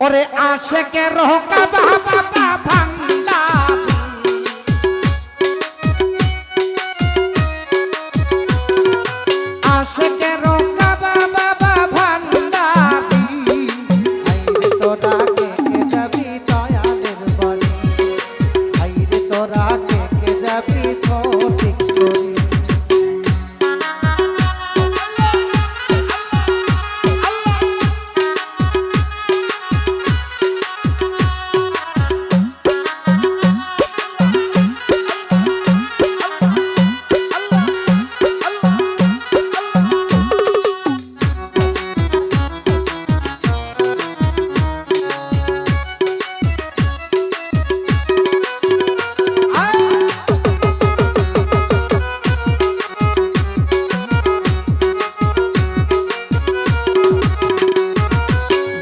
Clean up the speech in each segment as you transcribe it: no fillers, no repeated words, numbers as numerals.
ওরে আশেকের কাবা বাবা ভান্ডারি আশেকের কাবা বাবা ভান্ডারি আইরে তোরা কে যাবি দয়ালের বাড়ি আইরে তোরা কে যাবি ফটিক চুরি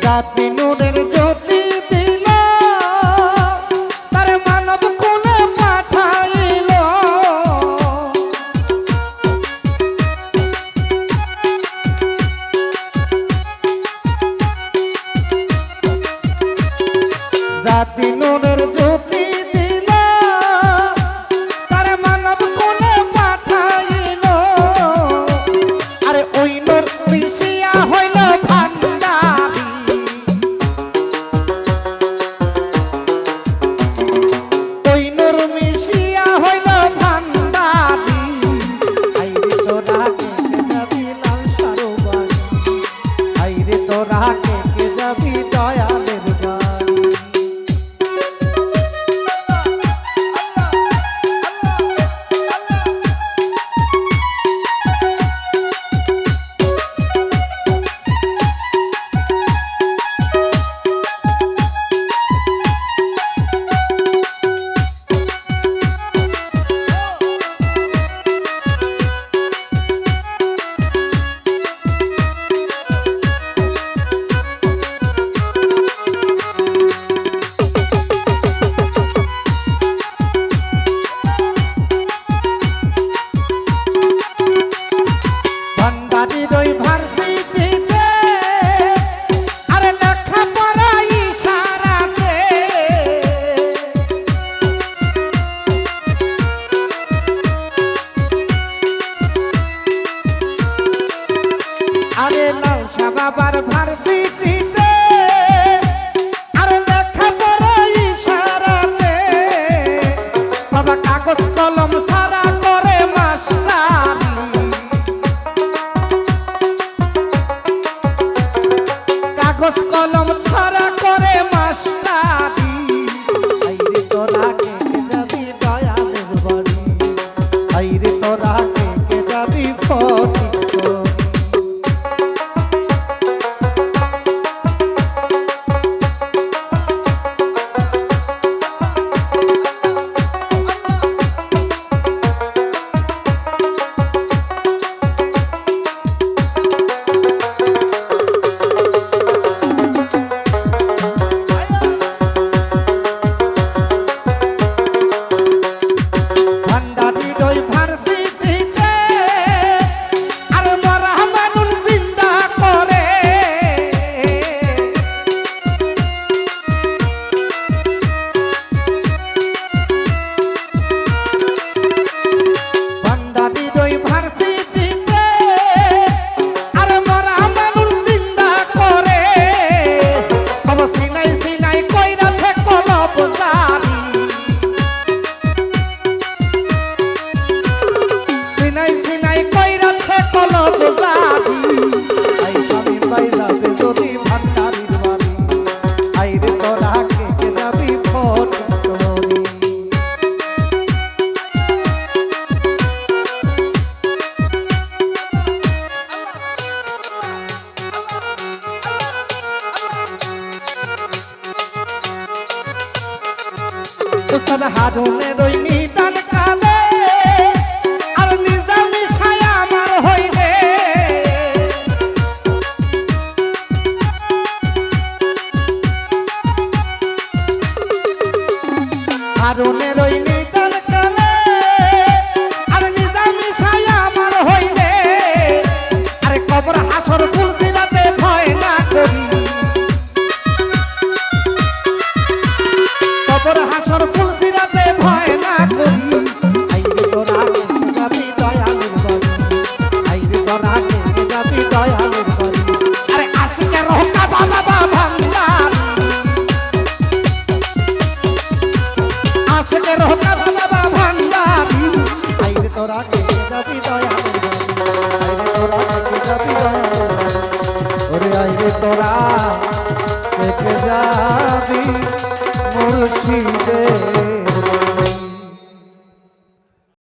জাতি নূরের জ্যোতি দিল তার মানব কোলে পাঠাইল জাতি নূরের জ্যোতি দিল তার মানব কোলে পাঠাইল আরে ওই নূর মিশিয়া হইল ভান্ডারি আরে লালসা বাবার ভার্সিটিতে আরে লেখা পড়া ইশারাতে বাবা কাগজ কলম সারা করে মাস্টারি কাগজ কলম ছাড়া করে মাস্টারি আইরে তোরা কে যাবি দয়ালের বাড়ি আইরে তোরা কে যাবি ফটিক চুরি উস্তাদ হারুনের ওই নিদান কালে আর নিজামি ছায়া আমার হইলে হারুনের ওই নিদান কালে আর নিজামি ছায়া আমার হইলে আরে কবর হাসর ফুল সিরাতে ভয় না করি আশেকের হোকার বাবা ভান্ডারি আইরে তোরা কে যাবি দয়ালের বাড়ি আইরে তোরা কে যাবি দয়ালের বাড়ি ওরে আইরে তোরা